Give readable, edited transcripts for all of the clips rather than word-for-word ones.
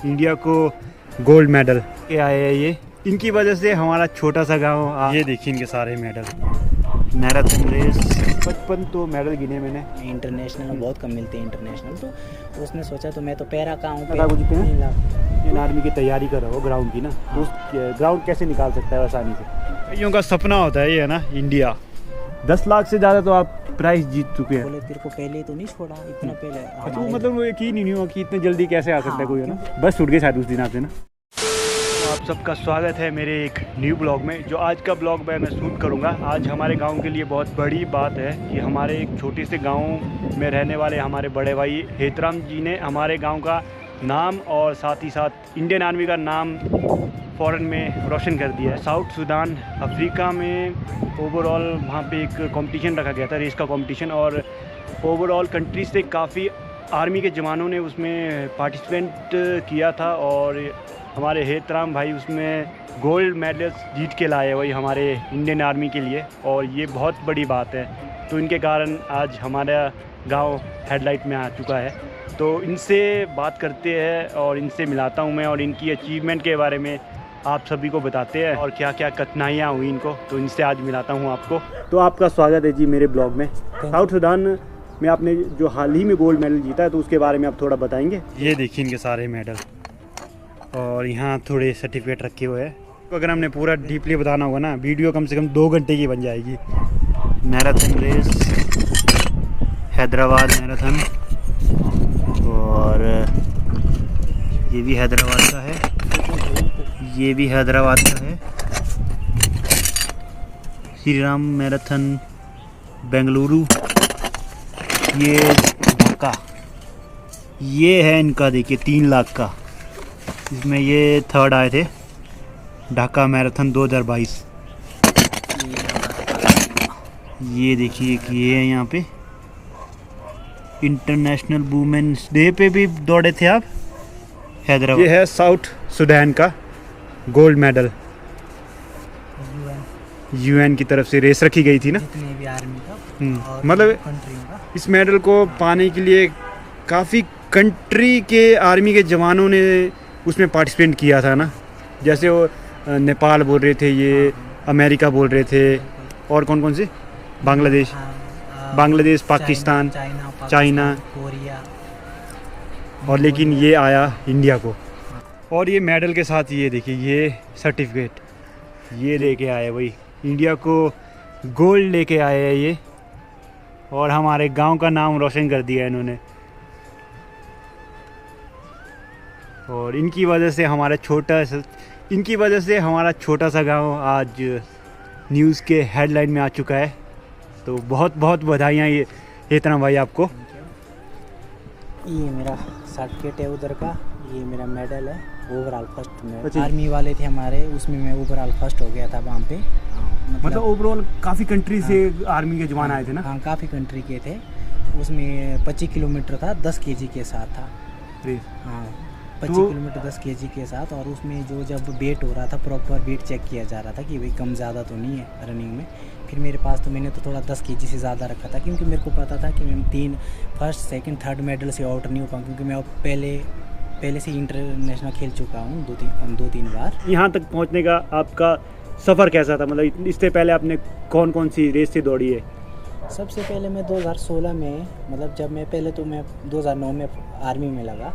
India को gold medal के आए हैं ये। इनकी वजह से हमारा छोटा सा गांव, ये देखिए इनके सारे मेडल। मैराथन रेस 55 तो मेडल गिने मैंने। इंटरनेशनल में बहुत कम मिलते हैं इंटरनेशनल, तो उसने सोचा तो मैं तो पैरा का हूँ, इंडियन आर्मी की तैयारी कर रहा हो ग्राउंड की ना, तो ग्राउंड कैसे निकाल सकता है आसानी से। कईयों का सपना होता है ये ना इंडिया। 10 लाख से ज़्यादा तो आप प्राइज जीत चुके हैं। बोले तेरे को पहले तो नहीं छोड़ा इतना पहले। अच्छा, मतलब यकीन ही नहीं हुआ कि इतने जल्दी कैसे आ सकता है कोई, है ना। बस छूट गए शायद उस दिन आपसे ना। आप सबका स्वागत है मेरे एक न्यू ब्लॉग में। जो आज का ब्लॉग मैं शूट करूंगा, आज हमारे गांव के लिए बहुत बड़ी बात है कि हमारे एक छोटे से गांव में रहने वाले हमारे बड़े भाई हेतराम जी ने हमारे गांव का नाम और साथ ही साथ इंडियन आर्मी का नाम फ़ॉरेन में रोशन कर दिया है। साउथ सूडान अफ्रीका में ओवरऑल वहाँ पे एक कंपटीशन रखा गया था, रेस का कंपटीशन, और ओवरऑल कंट्री से काफ़ी आर्मी के जवानों ने उसमें पार्टिसिपेंट किया था और हमारे हेतराम भाई उसमें गोल्ड मेडल जीत के लाए, वही हमारे इंडियन आर्मी के लिए, और ये बहुत बड़ी बात है। तो इनके कारण आज हमारा गांव हेडलाइट में आ चुका है। तो इनसे बात करते हैं और इनसे मिलाता हूं मैं, और इनकी अचीवमेंट के बारे में आप सभी को बताते हैं और क्या क्या कठिनाइयाँ हुई इनको, तो इनसे आज मिलाता हूँ आपको। तो आपका स्वागत है जी मेरे ब्लॉग में। साउथ सूडान में आपने जो हाल ही में गोल्ड मेडल जीता है, तो उसके बारे में आप थोड़ा बताएंगे। ये देखिए इनके सारे मेडल, और यहाँ थोड़े सर्टिफिकेट रखे हुए हैं। तो अगर हमने पूरा डीपली बताना होगा ना, वीडियो कम से कम 2 घंटे की बन जाएगी। मैराथन रेस हैदराबाद मैराथन, और ये भी हैदराबाद का है, ये भी हैदराबाद का है। श्री राम मैराथन बेंगलुरु, ये ढाका, ये है इनका देखिए 3 लाख का, इसमें ये थर्ड आए थे। ढाका मैराथन 2022। ये देखिए कि ये है यहाँ पे इंटरनेशनल वुमेन्स डे पे भी दौड़े थे आप, हैदराबाद। ये है साउथ सूडान का गोल्ड मेडल, यूएन की तरफ से रेस रखी गई थी ना, जितने भी आर्मी का मतलब इस मेडल को पाने के लिए काफ़ी कंट्री के आर्मी के जवानों ने उसमें पार्टिसिपेट किया था ना। जैसे वो नेपाल बोल रहे थे, ये अमेरिका बोल रहे थे, और कौन कौन से, बांग्लादेश, पाकिस्तान, चाइना, कोरिया, और लेकिन ये आया इंडिया को। और ये मेडल के साथ ये देखिए ये सर्टिफिकेट ये लेके आए, वही इंडिया को गोल्ड लेके आए हैं ये, और हमारे गांव का नाम रोशन कर दिया इन्होंने। और इनकी वजह से हमारा छोटा सा गांव आज न्यूज़ के हेडलाइन में आ चुका है। तो बहुत बहुत बधाइयाँ ये हेतराम भाई आपको। ये मेरा सर्टिफिकेट है उधर का, ये मेरा मेडल है ओवरऑल फर्स्ट में। अच्छा। आर्मी वाले थे हमारे, उसमें मैं ओवरऑल फर्स्ट हो गया था वहाँ पे। मतलब ओवरऑल काफ़ी कंट्री से आर्मी के जवान आए थे ना। हाँ, काफ़ी कंट्री के थे। उसमें 25 किलोमीटर था, 10 केजी के साथ था। हाँ, 25 किलोमीटर 10 केजी के साथ। और उसमें जो जब वेट हो रहा था, प्रॉपर वेट चेक किया जा रहा था कि भाई कम ज़्यादा तो नहीं है रनिंग में। फिर मेरे पास तो मैंने तो थोड़ा 10 केजी से ज़्यादा रखा था, क्योंकि मेरे को पता था कि मैं 3 फर्स्ट सेकंड थर्ड मेडल से आउट नहीं हो पाऊँ, क्योंकि मैं पहले से इंटरनेशनल खेल चुका हूँ 2-3 बार। यहाँ तक पहुँचने का आपका सफ़र कैसा था? मतलब इससे पहले आपने कौन कौन सी रेस से दौड़ी है? सबसे पहले मैं 2016 में, मतलब जब मैं 2009 में आर्मी में लगा,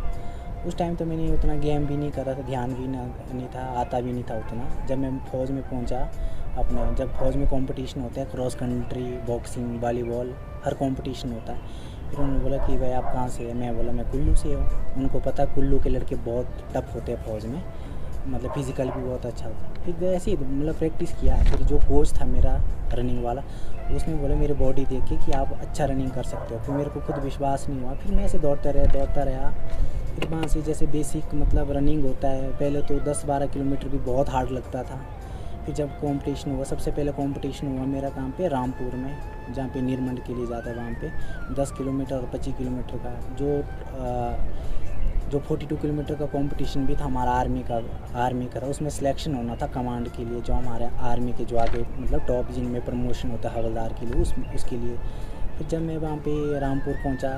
उस टाइम तो मैंने उतना गेम भी नहीं करा था, ध्यान भी नहीं था, आता भी नहीं था उतना। जब मैं फ़ौज में पहुंचा अपने, जब फ़ौज में कंपटीशन होता है, क्रॉस कंट्री, बॉक्सिंग, वॉलीबॉल, हर कंपटीशन होता है। फिर उन्होंने बोला कि भाई आप कहाँ से हैं? मैं बोला मैं कुल्लू से हूँ। उनको पता कुल्लू के लड़के बहुत टफ होते हैं फ़ौज में, मतलब फिज़िकल भी बहुत अच्छा होता है। फिर ऐसे ही मतलब प्रैक्टिस किया। फिर जो कोच था मेरा रनिंग वाला, उसने बोला मेरे बॉडी देख के कि आप अच्छा रनिंग कर सकते हो। फिर मेरे को खुद विश्वास नहीं हुआ, फिर मैं ऐसे दौड़ता रहा। फिर वहाँ से जैसे बेसिक मतलब रनिंग होता है, पहले तो 10-12 किलोमीटर भी बहुत हार्ड लगता था। फिर जब कंपटीशन हुआ, सबसे पहले कंपटीशन हुआ मेरा कहाँ पे, रामपुर में, जहाँ पे नीरमंड के लिए जाता है, वहाँ पे 10 किलोमीटर और 25 किलोमीटर का जो 42 किलोमीटर का कंपटीशन भी था हमारा आर्मी का था। उसमें सिलेक्शन होना था कमांड के लिए, जो हमारे आर्मी के जो आगे मतलब टॉप जिनमें प्रमोशन होता है हवलदार के लिए, उसके लिए। फिर जब मैं वहाँ पे रामपुर पहुँचा,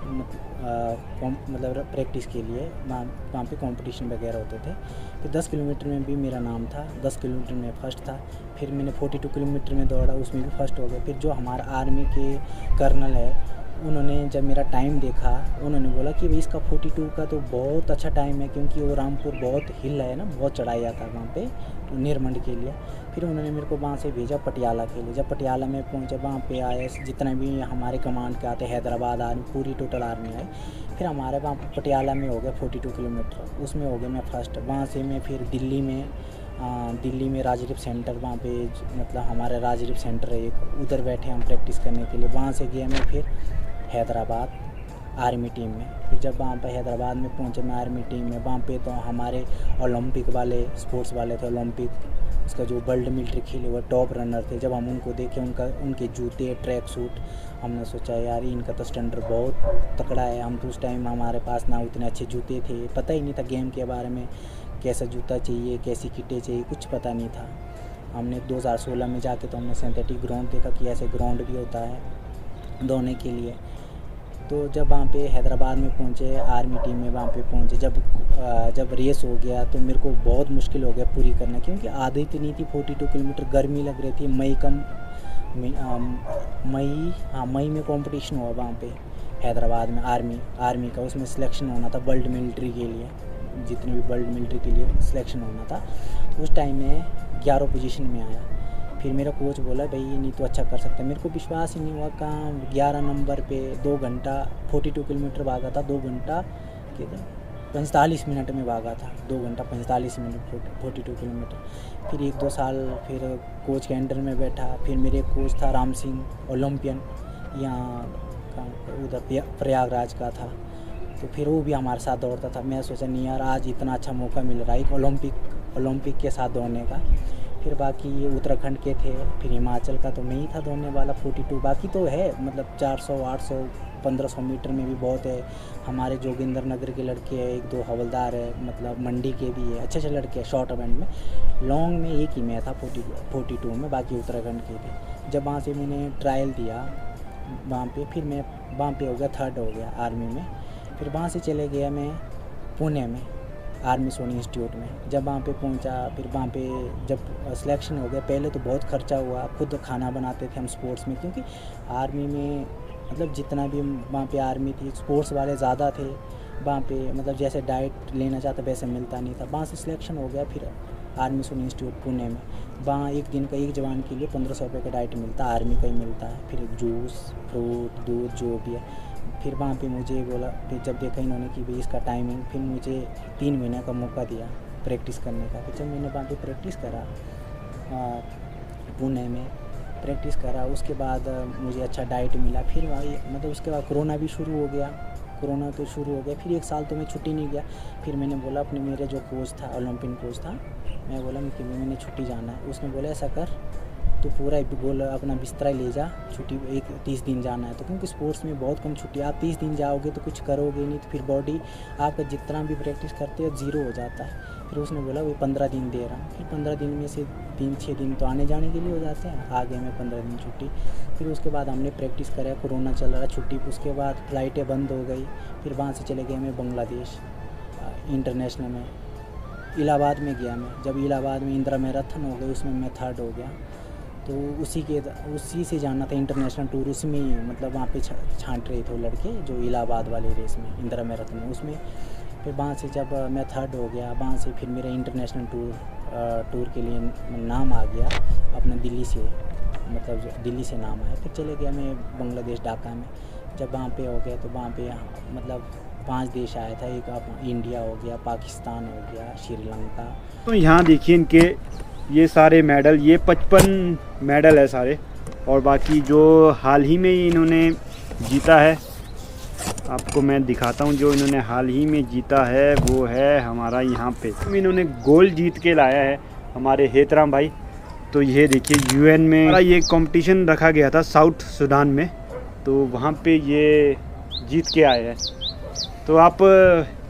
मतलब प्रैक्टिस के लिए वहाँ पे कंपटीशन वगैरह होते थे। फिर 10 किलोमीटर में भी मेरा नाम था, 10 किलोमीटर में फर्स्ट था। फिर मैंने 42 किलोमीटर में दौड़ा, उसमें भी फर्स्ट हो गया। फिर जो हमारा आर्मी के कर्नल है, उन्होंने जब मेरा टाइम देखा, उन्होंने बोला कि भाई इसका 42 का तो बहुत अच्छा टाइम है, क्योंकि वो रामपुर बहुत हिल है ना, बहुत चढ़ाई आता है वहाँ पे निरमंड के लिए। फिर उन्होंने मेरे को वहाँ से भेजा पटियाला के लिए। जब पटियाला में पहुँचा, वहाँ पे आए जितना भी हमारे कमांड के आते, हैदराबाद आर्मी, पूरी टोटल आर्मी आई। फिर हमारे वहाँ पटियाला में हो गया 42 किलोमीटर, उसमें हो गया मैं फर्स्ट। वहाँ से मैं फिर दिल्ली में राजदीप सेंटर, वहाँ पे मतलब हमारा राजदीप सेंटर है एक, उधर बैठे हम प्रैक्टिस करने के लिए। वहाँ से गया मैं फिर हैदराबाद आर्मी टीम में। फिर जब वहाँ पर हैदराबाद में पहुँचे मैं आर्मी टीम में, वहाँ पे तो हमारे ओलंपिक वाले स्पोर्ट्स वाले थे, ओलंपिक उसका जो वर्ल्ड मिलिट्री खेले वो टॉप रनर थे। जब हम उनको देखे, उनके जूते, ट्रैक सूट, हमने सोचा यार इनका तो स्टैंडर्ड बहुत तकड़ा है। हम तो उस टाइम हमारे पास ना उतने अच्छे जूते थे, पता ही नहीं था गेम के बारे में, कैसा जूता चाहिए, कैसी किटें चाहिए, कुछ पता नहीं था। हमने 2016 में जाके तो हमने सिंथेटिक ग्राउंड देखा कि ऐसे ग्राउंड भी होता है दौड़ने के लिए। तो जब वहाँ पे हैदराबाद में पहुँचे, आर्मी टीम में वहाँ पे पहुँचे, जब रेस हो गया तो मेरे को बहुत मुश्किल हो गया पूरी करना, क्योंकि आदत नहीं थी। 42 किलोमीटर गर्मी लग रही थी। मई में कंपटीशन हुआ वहाँ पे हैदराबाद में आर्मी का, उसमें सिलेक्शन होना था वर्ल्ड मिलिट्री के लिए, जितने भी वर्ल्ड मिलिट्री के लिए सिलेक्शन होना था। उस टाइम में 11 पोजीशन में आया। फिर मेरा कोच बोला भाई ये नहीं तो अच्छा कर सकता। मेरे को विश्वास ही नहीं हुआ, कहाँ 11 नंबर पे 2 घंटा 42 किलोमीटर भागा था, 2 घंटा 45 मिनट में भागा था, 2 घंटा 45 मिनट 42 किलोमीटर। फिर 1-2 साल फिर कोच के अंडर में बैठा। फिर मेरे कोच था राम सिंह, ओलंपियन, यहाँ उधर प्रयागराज का था। तो फिर वो भी हमारे साथ दौड़ता था। मैं सोचा नहीं यार आज इतना अच्छा मौका मिल रहा है एक ओलंपिक के साथ दौड़ने का। फिर बाकी ये उत्तराखंड के थे, फिर हिमाचल का तो मैं ही था दौड़ने वाला 42। बाकी तो है मतलब 400, 800, 1500 मीटर में भी बहुत है। हमारे जोगिंदर नगर के लड़के हैं, 1-2 हवलदार है, मतलब मंडी के भी है, अच्छे लड़के हैं। शॉर्ट इवेंट में, लॉन्ग में एक ही मैं था 42 में, बाकी उत्तराखंड के भी। जब वहाँ से मैंने ट्रायल दिया वहाँ पे, फिर मैं वहाँ पे हो गया 3rd हो गया आर्मी में। फिर वहाँ से चले गया मैं पुणे में आर्मी सोनी इंस्टीट्यूट में। जब वहाँ पे पहुँचा, फिर वहाँ पे जब सिलेक्शन हो गया, पहले तो बहुत खर्चा हुआ, खुद खाना बनाते थे हम स्पोर्ट्स में, क्योंकि आर्मी में मतलब जितना भी वहाँ पे आर्मी थी, स्पोर्ट्स वाले ज़्यादा थे वहाँ पे, मतलब जैसे डाइट लेना चाहता वैसे मिलता नहीं था। वहाँ से सिलेक्शन हो गया फिर आर्मी सोनी इंस्टीट्यूट पुणे में। वहाँ एक दिन का एक जवान के लिए 1500 रुपये का डाइट मिलता है, आर्मी का ही मिलता है। फिर जूस, फ्रूट, दूध जो भी है। फिर वहाँ पे मुझे बोला, फिर जब देखा इन्होंने कि भाई इसका टाइमिंग, फिर मुझे 3 महीने का मौका दिया प्रैक्टिस करने का। फिर जब मैंने वहाँ पे प्रैक्टिस करा पुणे में प्रैक्टिस करा, उसके बाद मुझे अच्छा डाइट मिला। फिर वही मतलब उसके बाद कोरोना भी शुरू हो गया। फिर 1 साल तो मैं छुट्टी नहीं गया। फिर मैंने बोला अपने, मेरे जो कोच था, ओलंपियन कोच था, मैं बोला कि मैंने छुट्टी जाना है। उसने बोला ऐसा कर, तो पूरा बोला अपना बिस्तरा ले जा, छुट्टी 30 दिन जाना है। तो क्योंकि स्पोर्ट्स में बहुत कम छुट्टी, आप 30 दिन जाओगे तो कुछ करोगे नहीं, तो फिर बॉडी आपका जितना भी प्रैक्टिस करते हो 0 हो जाता है। फिर उसने बोला वही 15 दिन दे रहा हूँ। फिर 15 दिन में से 3-6 दिन तो आने जाने के लिए हो जाते हैं, आ गए मैं 15 दिन छुट्टी। फिर उसके बाद हमने प्रैक्टिस करा, कोरोना चल रहा छुट्टी। उसके बाद फ़्लाइटें बंद हो गई। फिर वहाँ से चले गए मैं बांग्लादेश इंटरनेशनल में, इलाहाबाद में गया मैं। जब इलाहाबाद में इंदिरा मैराथन हो गई, उसमें मैं 3rd हो गया। तो उसी से जाना था इंटरनेशनल टूर, उसमें ही मतलब वहाँ पे छांट रहे थे लड़के जो इलाहाबाद वाले रेस में, इंदिरा मैराथन में, उसमें। फिर वहाँ से जब मैं 3rd हो गया, वहाँ से फिर मेरा इंटरनेशनल टूर के लिए नाम आ गया अपना दिल्ली से, मतलब दिल्ली से नाम आया। फिर चले गया मैं बांग्लादेश ढाका में। जब वहाँ पे हो गया तो वहाँ पे मतलब 5 देश आया था, एक इंडिया हो गया, पाकिस्तान हो गया, श्रीलंका। तो यहाँ देखिए इनके ये सारे मेडल, ये 55 मेडल है सारे। और बाकी जो हाल ही में इन्होंने जीता है, आपको मैं दिखाता हूँ। जो इन्होंने हाल ही में जीता है वो है हमारा यहाँ पे, इन्होंने गोल्ड जीत के लाया है हमारे हेतराम भाई। तो ये देखिए UN में ये कंपटीशन रखा गया था साउथ सूडान में, तो वहाँ पे ये जीत के आए हैं। तो आप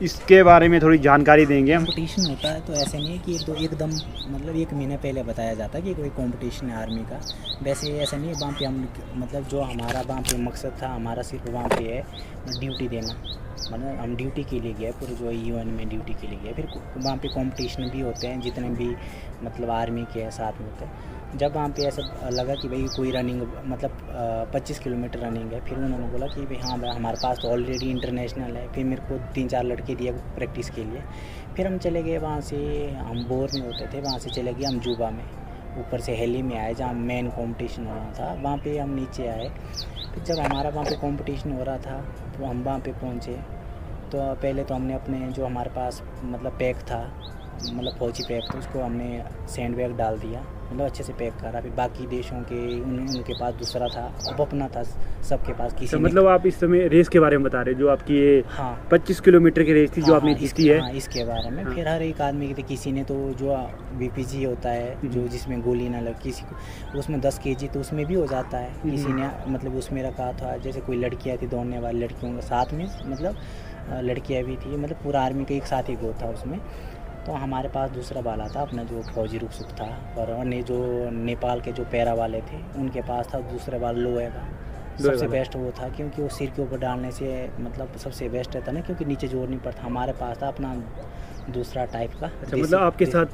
इसके बारे में थोड़ी जानकारी देंगे हम। कंपटीशन होता है तो ऐसे नहीं है कि एकदम मतलब 1 महीने पहले बताया जाता है कि कोई कंपटीशन है आर्मी का। वैसे ऐसा नहीं है, वहाँ पे हम मतलब जो हमारा वहाँ पे मकसद था हमारा सिर्फ वहाँ पे है ड्यूटी देना, मतलब हम ड्यूटी के लिए गए पूरे जो यूएन में ड्यूटी के लिए गए। फिर वहाँ पे कंपटीशन भी होते हैं जितने भी मतलब आर्मी के साथ में होते हैं। जब वहाँ पे ऐसा लगा कि भाई कोई रनिंग मतलब 25 किलोमीटर रनिंग है, फिर उन्होंने बोला कि भाई हाँ भाई हमारे पास तो ऑलरेडी इंटरनेशनल है। फिर मेरे को 3-4 लड़के दिए प्रैक्टिस के लिए। फिर हम चले गए वहाँ से, हम बोर में होते थे, वहाँ से चले गए हम जुबा में, ऊपर से हेली में आए जहाँ मेन कंपटीशन हो रहा था। वहाँ पे हम नीचे आए। फिर जब हमारा वहाँ पे कंपटीशन हो रहा था तो हम वहाँ पे पहुँचे। तो पहले तो हमने अपने जो हमारे पास मतलब पैक था, मतलब फौजी पैक था, उसको हमने सैंड बैग डाल दिया, मतलब अच्छे से पैक करा। फिर बाकी देशों के उनके पास दूसरा था, अब अपना था सबके पास। किसी तो मतलब आप इस समय रेस के बारे में बता रहे हैं जो आपकी ये हाँ 25 किलोमीटर की रेस थी जो आपने जीती है। हाँ इसके बारे में। हाँ। फिर हर एक आदमी के किसी ने तो जो बीपीजी होता है जो जिसमें गोली ना लगे, किसी को उसमें 10 केजी तो उसमें भी हो जाता है। किसी ने मतलब उसमें रखा था, जैसे कोई लड़कियाँ थी दौड़ने वाली, लड़कियों के साथ में मतलब लड़कियाँ भी थी, मतलब पूरा आर्मी का एक साथ ही गो था उसमें। तो हमारे पास दूसरा वाला था अपना जो फौजी रुखसुख था, और अन्य जो नेपाल के जो पैरा वाले थे उनके पास था दूसरे वाला लोहे का। सबसे बेस्ट वो था क्योंकि वो सिर के ऊपर डालने से मतलब सबसे बेस्ट रहता ना, क्योंकि नीचे जोर नहीं पड़ता। हमारे पास था अपना दूसरा टाइप का। अच्छा, मतलब आपके साथ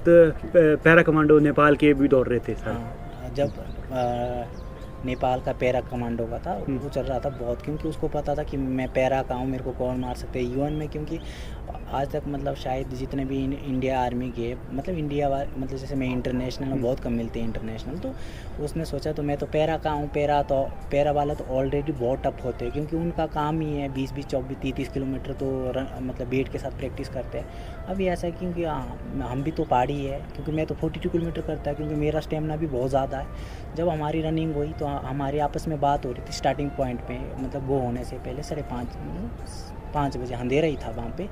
पैरा कमांडो नेपाल के भी दौड़ रहे थे सर? हाँ, जब नेपाल का पैरा कमांडो का था वो चल रहा था बहुत, क्योंकि उसको पता था कि मैं पैरा का हूँ, मेरे को कौन मार सकते हैं यूएन में। क्योंकि आज तक मतलब शायद जितने भी इंडिया आर्मी के मतलब मतलब जैसे मैं इंटरनेशनल में बहुत कम मिलते हैं इंटरनेशनल, तो उसने सोचा तो मैं तो पैरा का हूँ। पैरा वाला तो ऑलरेडी बहुत टफ होते हैं, क्योंकि उनका काम ही है 20-20, 24, 30 किलोमीटर तो मतलब वेट के साथ प्रैक्टिस करते हैं। अभी ऐसा है क्योंकि हम भी तो पहाड़ी है, क्योंकि मैं तो 42 किलोमीटर करता है, क्योंकि मेरा स्टेमिना भी बहुत ज़्यादा है। जब हमारी रनिंग हुई तो हमारी आपस में बात हो रही थी स्टार्टिंग पॉइंट पे, मतलब वो होने से पहले 5:30 बजे अंधेरा ही था वहाँ पे।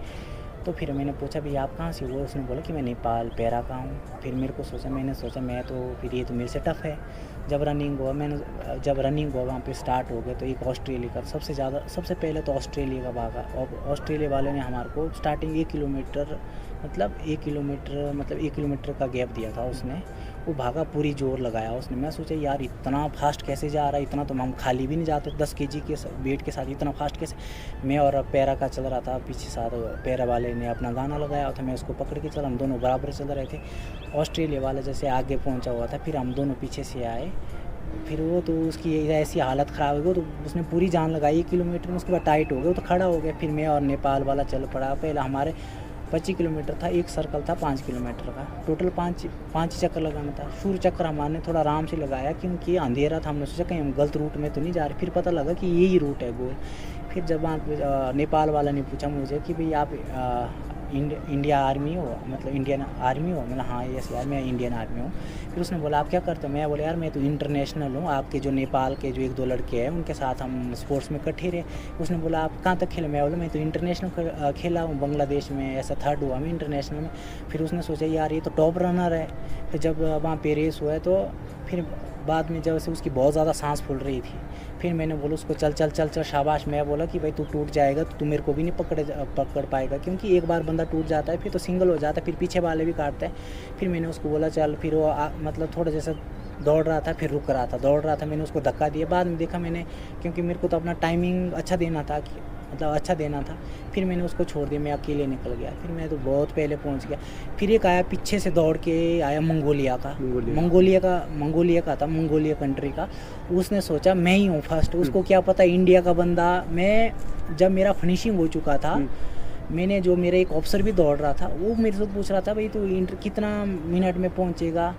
तो फिर मैंने पूछा भाई आप कहाँ से हो? उसने बोला कि मैं नेपाल पैरा का हूँ। फिर मेरे को मैंने सोचा मैं तो फिर ये तो मेरे से टफ़ है। जब रनिंग हुआ वहाँ पे स्टार्ट हो गए तो एक ऑस्ट्रेलिया का सबसे पहले तो ऑस्ट्रेलिया का भागा, और ऑस्ट्रेलिया वाले ने हमारे को स्टार्टिंग 1 किलोमीटर मतलब 1 किलोमीटर का गैप दिया था उसने। वो भागा, पूरी जोर लगाया उसने। मैं सोचा यार इतना फास्ट कैसे जा रहा है, इतना तो हम खाली भी नहीं जाते 10 केजी के वेट के साथ, इतना फास्ट कैसे। मैं और पैरा का चल रहा था पीछे साथ, पैरा वाले ने अपना गाना लगाया था, मैं उसको पकड़ के चला, हम दोनों बराबर चल रहे थे। ऑस्ट्रेलिया वाला जैसे आगे पहुंचा हुआ था, फिर हम दोनों पीछे से आए। फिर वो तो उसकी ऐसी हालत ख़राब हो गई, तो उसने पूरी जान लगाई 1 किलोमीटर में, उसके बाद टाइट हो गया, वो तो खड़ा हो गया। फिर मैं और नेपाल वाला चल पड़ा। पहले हमारे 25 किलोमीटर था, एक सर्कल था 5 किलोमीटर का, टोटल 5 चक्कर लगाना था। सूर्य चक्कर हमारे थोड़ा आराम से लगाया क्योंकि अंधेरा था, हमने सोचा कहीं हम गलत रूट में तो नहीं जा रहे। फिर पता लगा कि यही रूट है गोल। फिर जब वहाँ नेपाल वाला ने पूछा मुझे कि भाई आप इंडिया आर्मी हो, मतलब इंडियन आर्मी हो? मैंने हाँ यस यार मैं इंडियन आर्मी हूँ। फिर उसने बोला आप क्या करते हो? मैं बोला यार मैं तो इंटरनेशनल हूँ, आपके जो नेपाल के जो 1-2 लड़के हैं उनके साथ हम स्पोर्ट्स में इकट्ठे रहे। उसने बोला आप कहाँ तक खेले? मैं बोला मैं तो इंटरनेशनल खेला हूँ, बांग्लादेश में ऐसा 3rd हुआ मैं इंटरनेशनल में। फिर उसने सोचा यार ये तो टॉप रनर है। फिर जब वहाँ पे रेस हुआ तो फिर बाद में जब से उसकी बहुत ज़्यादा सांस फूल रही थी, फिर मैंने बोला उसको चल चल चल चल शाबाश। मैं बोला कि भाई तू टूट जाएगा तो तू मेरे को भी नहीं पकड़ पाएगा, क्योंकि एक बार बंदा टूट जाता है फिर तो सिंगल हो जाता है, फिर पीछे वाले भी काटते हैं। फिर मैंने उसको बोला चल। फिर वो मतलब थोड़ा जैसा दौड़ रहा था, फिर रुक रहा था, दौड़ रहा था, मैंने उसको धक्का दिया। बाद में देखा मैंने, क्योंकि मेरे को तो अपना टाइमिंग अच्छा देना था, मतलब अच्छा देना था। फिर मैंने उसको छोड़ दिया, मैं अकेले निकल गया। फिर मैं तो बहुत पहले पहुंच गया। फिर एक आया पीछे से दौड़ के आया मंगोलिया का था, मंगोलिया कंट्री का। उसने सोचा मैं ही हूँ फर्स्ट, उसको क्या पता इंडिया का बंदा। मैं जब मेरा फिनिशिंग हो चुका था, मैंने जो मेरा एक ऑफिसर भी दौड़ रहा था वो मेरे से पूछ रहा था भाई तू कितना मिनट में पहुंचेगा।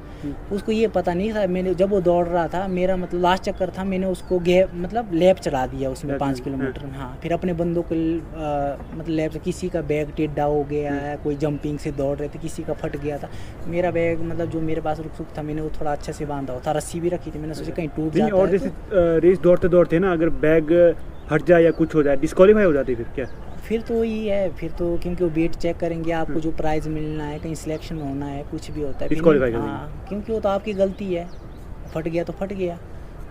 उसको ये पता नहीं था। मैंने जब वो दौड़ रहा था, मेरा मतलब लास्ट चक्कर था, मैंने उसको मतलब लैप चढ़ा दिया उसमें 5 किलोमीटर में। हाँ, फिर अपने बंदों को मतलब लैप से किसी का बैग टेढ़ा हो गया है, कोई जंपिंग से दौड़ रहे थे, किसी का फट गया था। मेरा बैग मतलब जो मेरे पास रुक था मैंने वो थोड़ा अच्छे से बांधा हुआ था, रस्सी भी रखी थी, मैंने सोचा कहीं टूट जाता है। और जैसे रेस दौड़ते ना अगर बैग हट जाए या कुछ हो जाए डिस्क्वालीफाई हो जाती है फिर क्या? फिर तो वही है, फिर तो क्योंकि वो वेट चेक करेंगे, आपको जो प्राइज़ मिलना है, कहीं सिलेक्शन होना है, कुछ भी होता है। डिस्क्वालीफाई हाँ, क्योंकि वो तो आपकी गलती है, फट गया तो फट गया,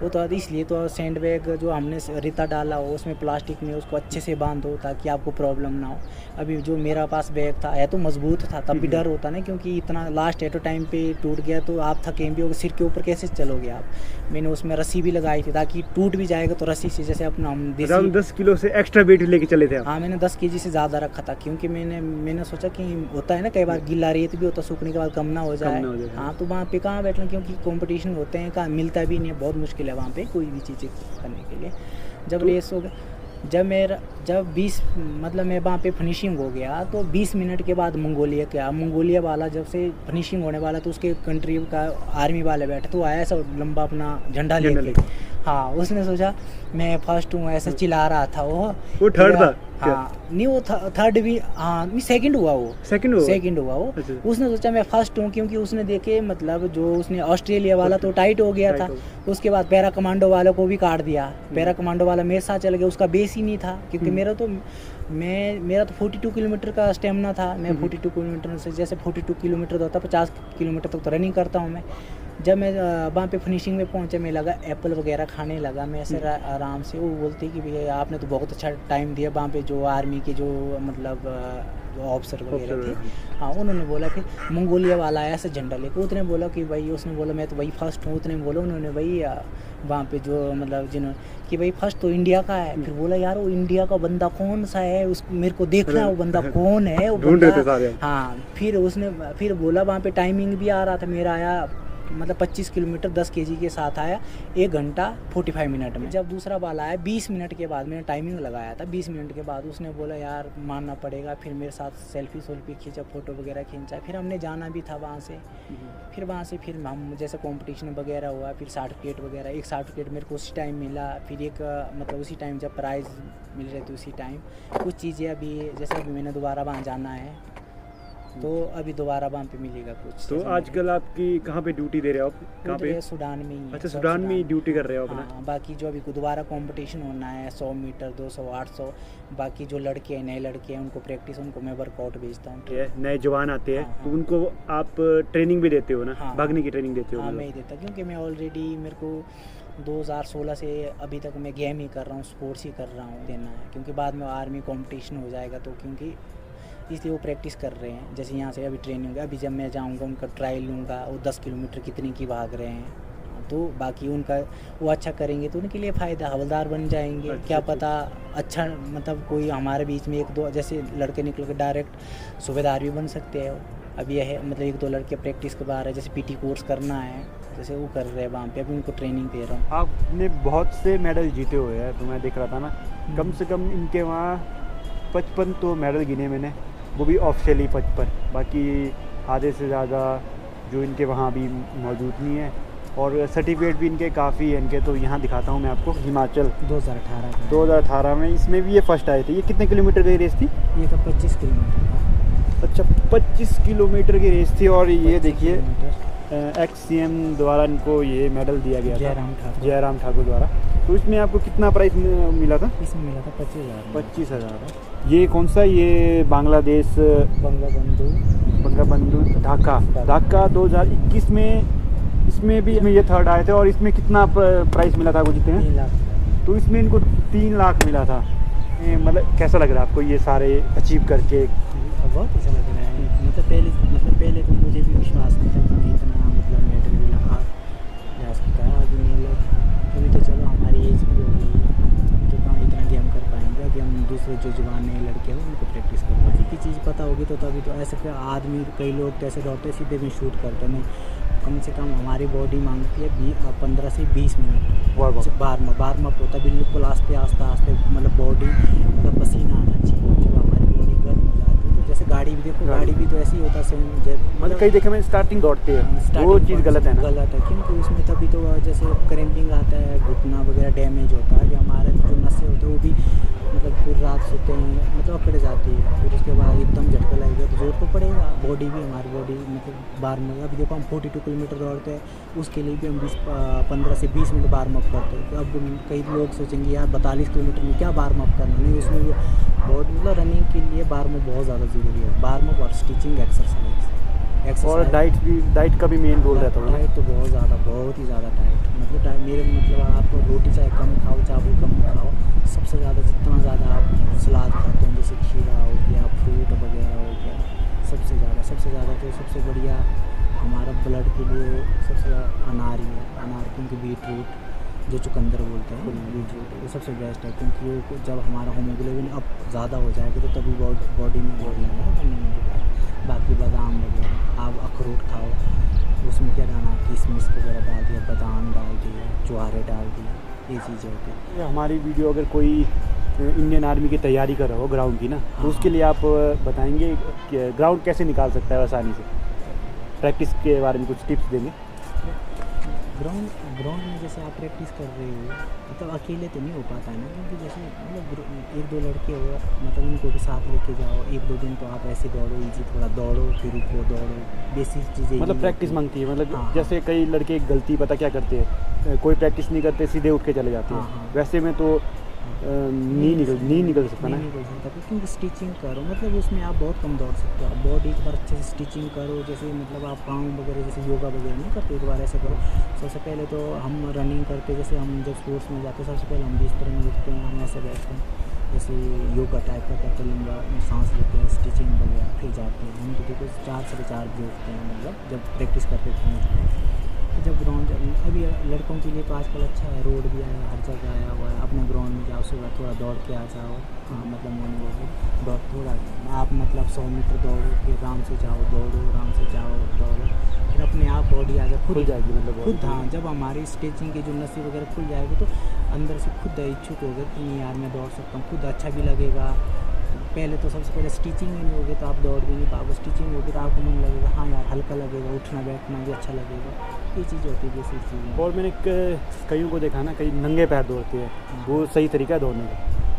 वो तो इसलिए तो सैंड बैग जो हमने रेता डाला हो उसमें प्लास्टिक में उसको अच्छे से बांधो ताकि आपको प्रॉब्लम ना हो। अभी जो मेरा पास बैग था है तो मजबूत था, तब भी डर होता ना, क्योंकि इतना लास्ट एट टाइम पे टूट गया तो आप थके भी हो, सिर के ऊपर कैसे चलोगे आप। मैंने उसमें रस्सी भी लगाई थी ताकि टूट भी जाएगा तो रस्सी से, जैसे अपना हम देसी 10 किलो से एक्स्ट्रा वेट लेके चले थे आप? हाँ, मैंने 10 kg से ज़्यादा रखा था, क्योंकि मैंने सोचा कि होता है ना कई बार गीला रेत भी होता, सूखने के बाद कम ना हो जाए। हाँ, तो वहाँ पे कहाँ बैठना, क्योंकि कंपटीशन होते हैं, कहाँ मिलता भी नहीं है, बहुत मुश्किल है वहाँ पे कोई भी चीज़ें करने के लिए। जब रेस हो गया, जब 20 मतलब मैं वहाँ पे फिनिशिंग हो गया तो 20 मिनट के बाद मंगोलिया वाला जब से फिनिशिंग होने वाला तो उसके कंट्री का आर्मी वाले बैठे, तो आया ऐसा लंबा अपना झंडा लेके। हाँ, उसने सोचा मैं फर्स्ट हूँ, ऐसा चिल्ला रहा था वो थर्ड था? हाँ, नहीं वो थर्ड भी, हाँ नहीं सेकंड हुआ वो। सेकंड हुआ वो। उसने सोचा मैं फर्स्ट हूँ, क्योंकि उसने देखे मतलब जो उसने ऑस्ट्रेलिया वाला तो टाइट हो गया था, उसके बाद पैरा कमांडो वालों को भी काट दिया। पैरा कमांडो वाला मेरे साथ चल गया, उसका बेस ही नहीं था, क्योंकि मेरा तो 42 किलोमीटर का स्टेमिना था। मैं 42 किलोमीटर से, जैसे 42 किलोमीटर होता 50 किलोमीटर तक तो रनिंग करता हूँ मैं। जब मैं वहाँ पे फिनिशिंग में पहुँचा, मैं लगा एप्पल वगैरह खाने लगा मैं ऐसे आराम से। वो बोलती कि भैया आपने तो बहुत अच्छा टाइम दिया। वहाँ पे जो आर्मी के जो मतलब ऑफिसर वगैरह थे, हाँ, उन्होंने बोला फिर मंगोलिया वाला आया ऐसे झंडा लेकर, उसने बोला कि भाई, उसने बोला मैं तो भाई फर्स्ट हूँ। उसने बोला उन्होंने भाई वहाँ पे जो मतलब जिन्होंने कि भाई फर्स्ट तो इंडिया का है। फिर बोला यार वो इंडिया का बंदा कौन सा है, उसको मेरे को देखना है, वो बंदा कौन है वो बंदा। हाँ, फिर बोला वहाँ पे टाइमिंग भी आ रहा था, मेरा आया मतलब 25 किलोमीटर 10 kg के साथ आया 1 घंटा 45 मिनट में। जब दूसरा वाला आया 20 मिनट के बाद, मैंने टाइमिंग लगाया था 20 मिनट के बाद, उसने बोला यार मानना पड़ेगा। फिर मेरे साथ सेल्फी खींचा, फ़ोटो वगैरह खींचा। फिर हमने जाना भी था वहाँ से। फिर हम जैसे कंपटीशन वगैरह हुआ, फिर सर्टिफिकेट वगैरह, एक सर्टिफिकेट मेरे को उसी टाइम मिला। फिर एक मतलब उसी टाइम जब प्राइज़ मिल रहे थे उसी टाइम। कुछ चीज़ें अभी जैसे अभी मैंने दोबारा वहाँ जाना है तो अभी दोबारा वहाँ पे मिलेगा कुछ। तो आजकल आपकी कहाँ पे ड्यूटी दे रहे हो आप? कहाँ पे? सूडान में ही। अच्छा, सूडान में ही ड्यूटी कर रहे हो अपना? हाँ, बाकी जो अभी दोबारा कंपटीशन होना है 100 मीटर 200 800, बाकी जो लड़के हैं नए लड़के हैं उनको प्रैक्टिस, उनको मैं वर्कआउट भेजता हूँ। नए जवान आते हैं तो उनको आप ट्रेनिंग भी देते हो ना? भागने की ट्रेनिंग देते हो? हाँ, मैं ही देता, क्योंकि मैं ऑलरेडी मेरे को 2016 से अभी तक मैं गेम ही कर रहा हूँ, स्पोर्ट्स ही कर रहा हूँ देना है, क्योंकि बाद में आर्मी कंपटीशन हो जाएगा तो क्योंकि इसलिए वो प्रैक्टिस कर रहे हैं। जैसे यहाँ से अभी ट्रेनिंग होगा, अभी जब मैं जाऊँगा उनका ट्रायल लूँगा, वो 10 किलोमीटर कितनी की भाग रहे हैं, तो बाकी उनका वो अच्छा करेंगे तो उनके लिए फ़ायदा, हवलदार बन जाएंगे। अच्छा, क्या पता अच्छा मतलब कोई हमारे बीच में 1-2 जैसे लड़के निकल के डायरेक्ट सूबेदार भी बन सकते हैं। अब यह है मतलब 1-2 लड़के प्रैक्टिस के बाहर है, जैसे पीटी कोर्स करना है जैसे वो कर रहे हैं वहाँ पे, अभी उनको ट्रेनिंग दे रहा हूँ। आपने बहुत से मेडल जीते हुए हैं, तो मैं देख रहा था ना, कम से कम इनके वहाँ 55 तो मेडल गिने मैंने, वो भी ऑफिशियली 55, बाकी आधे से ज़्यादा जो इनके वहाँ भी मौजूद नहीं है। और सर्टिफिकेट भी इनके काफ़ी है इनके, तो यहाँ दिखाता हूँ मैं आपको। हिमाचल 2018 में इसमें भी ये फर्स्ट आए थे। ये कितने किलोमीटर की रेस थी? ये तो 25 किलोमीटर। अच्छा, 25 किलोमीटर की रेस थी। और ये देखिए XCM द्वारा इनको ये मेडल दिया गया था, जयराम ठाकुर द्वारा। तो इसमें आपको कितना प्राइस मिला था? इसमें मिला था 25,000। ये कौन सा? ये बांग्लादेश बंगबंधु ढाका 2021 में, इसमें भी ये थर्ड आए थे। और इसमें कितना प्राइस मिला था आपको? जीते हैं 3 लाख। तो इसमें इनको 3 लाख मिला था। मतलब कैसा लग रहा है आपको ये सारे अचीव करके? बहुत अच्छा लग रहा है। मतलब पहले तो मुझे भी विश्वास नहीं था कि इतना मतलब मेडल भी जा सकता है आगे। मतलब अभी तो चलो हमारी एज भी हो गई है तो कहाँ इतना गेम कर पाएंगे। अभी हम दूसरे जो जवान नए लड़के हैं उनको प्रैक्टिस करवाएंगे की चीज़ पता होगी तो तभी तो। ऐसे आदमी कई लोग तो ऐसे दौड़ते सीधे भी शूट करते नहीं, कम से कम हमारी बॉडी मांगती है 15 से 20 मिनट वार्म अप होता है बिल्कुल आस्ते मतलब बॉडी मतलब पसीना आना चाहिए। जब हमारी बॉडी गर्म हो जाती है तो जैसे गाड़ी भी देखो, गाड़ी भी तो ऐसे ही होता है मतलब कई देखे मैं स्टार्टिंग दौड़ते हैं, वो चीज़ गलत है ना? गलत है, क्योंकि उसमें तभी तो जैसे क्रैम्पिंग आता है, घुटना वगैरह डैमेज होता है। हमारे जो नसें होते हैं वो भी मतलब पूरी रात सोते हैं मतलब अकड़ जाती है, फिर उसके बाद एकदम झटका लगेगा तो जोर तो पड़ेगा। बॉडी भी हमारी बॉडी मतलब वार्म अप, अभी देखो हम 42 किलोमीटर दौड़ते हैं, उसके लिए भी हम 15 से 20 मिनट वार्म अप करते हैं। तो अब कई लोग सोचेंगे यार 42 किलोमीटर में क्या वार्म अप करना, नहीं उसमें बहुत मतलब रनिंग के लिए वार्म अप बहुत ज़्यादा ज़रूरी है, वार्म अप और स्टिचिंग एक्सरसाइज। और डाइट का भी मेन रोल रहता है। डाइट तो बहुत ही ज़्यादा डाइट, मतलब आप रोटी चाहे कम खाओ, चावल कम खाओ, सबसे ज़्यादा जितना ज़्यादा आप सलाद खाते हैं, जैसे खीरा हो गया, फ्रूट वगैरह हो गया, सबसे ज़्यादा तो सबसे बढ़िया हमारा ब्लड के लिए सबसे ज़्यादा अनार ही है। अनार, क्योंकि बीटरूट जो चुकंदर बोलते हैं, बीटरूट वो सबसे बेस्ट है, क्योंकि वो जब हमारा हीमोग्लोबिन अब ज़्यादा हो जाएगा तो तभी बॉडी में बाकी बादाम वगैरह, आप अखरोट खाओ, उसमें क्या डालना, किशमिश वगैरह डाल दिया, बादाम डाल दिया, ज्वारे डाल दिया, ये चीज़ें होती हैं। हमारी वीडियो अगर कोई इंडियन आर्मी की तैयारी कर रहा हो ग्राउंड की ना, तो उसके लिए आप बताएंगे कि ग्राउंड कैसे निकाल सकता है आसानी से, प्रैक्टिस के बारे में कुछ टिप्स देंगे। ग्राउंड में जैसे आप प्रैक्टिस कर रहे हो, मतलब अकेले तो नहीं हो पाता है ना, क्योंकि जैसे मतलब 1-2 लड़के हो, मतलब उनको भी साथ लेके जाओ, 1-2 दिन तो आप ऐसे दौड़ो, इजी थोड़ा दौड़ो, फिर रुको, दौड़ो, बेसिक चीज़ें मतलब प्रैक्टिस मांगती है। मतलब हाँ, जैसे कई लड़के गलती पता क्या करते हैं, कोई प्रैक्टिस नहीं करते, सीधे उठ के चले जाते हैं। हाँ। वैसे में तो नहीं निकल सकता ना, क्योंकि स्टिचिंग करो, मतलब उसमें आप बहुत कम दौड़ सकते हो। बॉडी एक बार अच्छे से स्टिचिंग करो, जैसे मतलब आप पाँव वगैरह जैसे योगा वगैरह नहीं करते, एक बार ऐसे करो। सबसे पहले तो हम रनिंग करते, जैसे हम जब स्पोर्ट्स में जाते हैं, सबसे पहले हम बिस्तर में उठते हैं, हम ऐसे बैठते हैं, जैसे योगा टाइप का करते, लंबा सांस लेते हैं, स्टिचिंग वगैरह, फिर जाते हैं। हम तो देखो 4-4:30 बजे उठते हैं, मतलब जब प्रैक्टिस करते थे। जब ग्राउंड अभी लड़कों के लिए तो आजकल अच्छा है, रोड भी आया, हर जगह आया हुआ है, अपने ग्राउंड में जाओ, सुबह थोड़ा दौड़ के आ जाओ। हाँ, मतलब मॉर्निंग वॉक दौड़ थोड़ा आप मतलब 100 मीटर दौड़ो, फिर आराम से जाओ, दौड़ो, आराम से जाओ, दौड़ो, फिर अपने आप बॉडी आ जाए, खुद जाएगी, मतलब खुद। हाँ, जब हमारी स्ट्रेचिंग की जो नसें वगैरह खुल जाएगी तो अंदर से खुद इच्छुक हो गए कि नहीं यार मैं दौड़ सकता हूँ, खुद अच्छा भी लगेगा। पहले तो सबसे पहले स्टिचिंग ही नहीं होगी तो आप दौड़ भी नहीं पाओगे, स्टिचिंग होगी तो आपको मन लगेगा, हाँ यार हल्का लगेगा, उठना बैठना भी अच्छा लगेगा, ये चीज़ होती है बेसिक चीज़ें। और मैंने कईयों को देखा ना, कई नंगे पैर दौड़ते हैं, वो सही तरीका है दौड़ने का?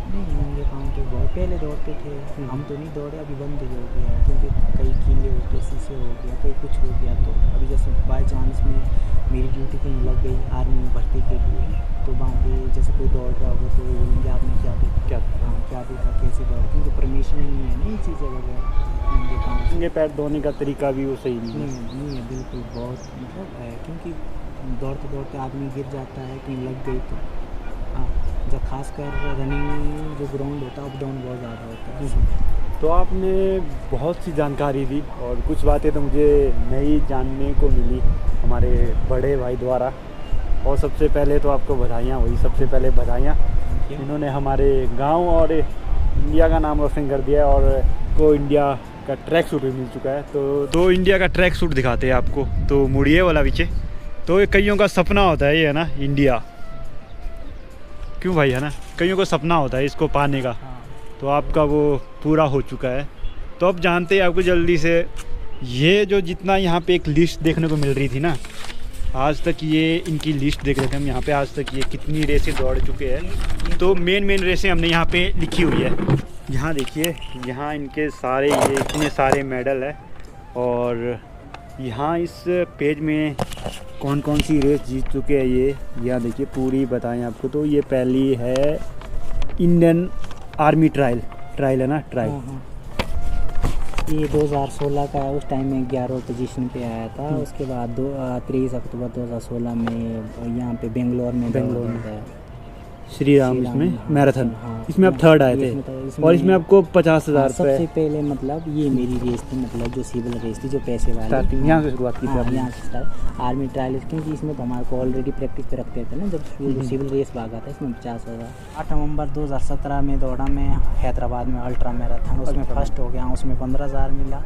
नहीं, नंगे पाँव तो बहुत पहले दौड़ते थे, हम तो नहीं दौड़े, अभी बंद ही हो गया है, क्योंकि कई कीले होते, शीशे हो गया, कई कुछ हो गया। तो अभी जैसे बाई चांस में मेरी ड्यूटी कहीं लग गई आर्मी में भर्ती के लिए, तो वहाँ पे जैसे कोई दौड़ रहा होगा तो वो बोलेंगे आपने क्या देखा, क्या देखा, कैसे दौड़, क्योंकि परमिशन ही नहीं है ना ये चीज़ें वगैरह। नंगे पैर दौड़ने का तरीका भी वो सही नहीं है, बिल्कुल बहुत मतलब है, क्योंकि दौड़ते दौड़ते आदमी गिर जाता है, कहीं लग गई तो। हाँ, जब खासकर रनिंग जो ग्राउंड होता है, अप डाउन बहुत ज़्यादा होता है। तो आपने बहुत सी जानकारी दी और कुछ बातें तो मुझे नई जानने को मिली हमारे बड़े भाई द्वारा। और सबसे पहले तो आपको बधाइयाँ, वही सबसे पहले बधाइयाँ, इन्होंने हमारे गांव और इंडिया का नाम रोशन कर दिया है, और को इंडिया का ट्रैक सूट भी मिल चुका है। तो इंडिया का ट्रैक सूट दिखाते हैं आपको, तो मुड़िए वाला पीछे। तो ये कईयों का सपना होता है, ये है ना इंडिया, क्यों भाई, है ना, कईयों का सपना होता है इसको पाने का। तो आपका वो पूरा हो चुका है। तो अब जानते हैं आपको जल्दी से, ये जो जितना यहाँ पे एक लिस्ट देखने को मिल रही थी ना, आज तक ये इनकी लिस्ट देख रहे थे हम यहाँ पे, आज तक ये कितनी रेसें दौड़ चुके हैं। तो मेन रेसें हमने यहाँ पे लिखी हुई है। यहाँ देखिए, यहाँ इनके सारे ये इतने सारे मेडल है, और यहाँ इस पेज में कौन कौन सी रेस जीत चुके हैं ये यहाँ देखिए पूरी बताएं आपको। तो ये पहली है इंडियन आर्मी ट्रायल है ना, ट्रायल। ये 2016 का है, उस टाइम में 11 पोजीशन पे आया था। उसके बाद 23 अक्टूबर 2016 में यहाँ पे बेंगलोर में है श्री राम इसमें मैराथन। इसमें आप थर्ड आए थे, और इसमें आपको 50,000 सबसे पहले मतलब ये मेरी रेस थी, मतलब जो सिविल रेस थी, जो पैसे वाली, यहाँ से शुरुआत की थी। यहाँ से स्टार्ट आर्मी ट्रायल, क्योंकि इसमें तो हमारे को ऑलरेडी प्रैक्टिस पे रखते थे ना, जब सिविल रेस भागा था इसमें 50,000। 8 नवंबर 2017 में दौड़ा मैं हैदराबाद में अल्ट्रा मैराथन, उसमें फर्स्ट हो गया, उसमें 15,000 मिला।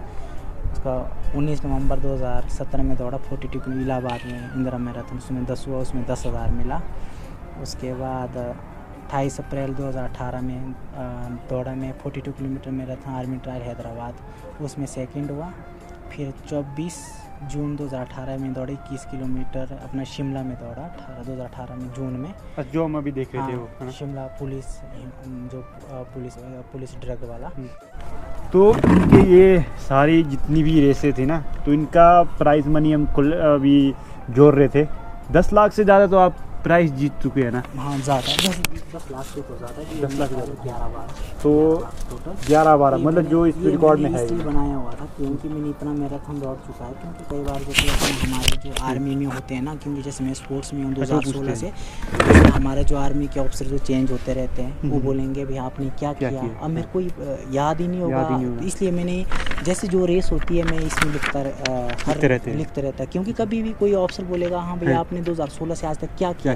उसका 19 नवंबर 2017 में दौड़ा 42 इलाहाबाद में इंदिरा मैराथन, उसमें 10 हुआ, उसमें 10,000 मिला। उसके बाद 28 अप्रैल 2018 में दौड़ा में 42 kilometre marathon army trial Hyderabad, उसमें सेकंड हुआ। फिर 24 जून 2018 में दौड़ा 21 किलोमीटर अपना शिमला में दौड़ा, 2018 में जून में, जो हम अभी देख रहे थे वो शिमला पुलिस, जो पुलिस ड्रग वाला। तो इनके ये सारी जितनी भी रेसें थी ना, तो इनका प्राइज़ मनी हम कुल अभी जोड़ रहे थे 10 लाख से ज़्यादा तो आप प्राइज जीत चुके हैं ना। हाँ ज़्यादा 10 लाख से तो ज़्यादा, 10 लाख से ज़्यादा। 11-12 तो टोटल 11-12 मतलब जो इस रिकॉर्ड में है। इसलिए बनाया हुआ था क्योंकि मैंने इतना मैराथन दौड़ चुका है, क्योंकि कई बार जैसे हमारे जो आर्मी में होते हैं ना, क्योंकि जैसे मैं स्पोर्ट्स में हूँ 2016 से, तो हमारे जो आर्मी के ऑफिसर जो चेंज होते रहते हैं वो बोलेंगे भी आपने क्या किया, अब मेरे को याद ही नहीं होगा, तो इसलिए मैंने जैसे जो रेस होती है मैं इसमें लिखते रहता है, क्योंकि कभी भी कोई ऑफिसर बोलेगा हाँ भैया आपने 2016 से आज तक क्या किया,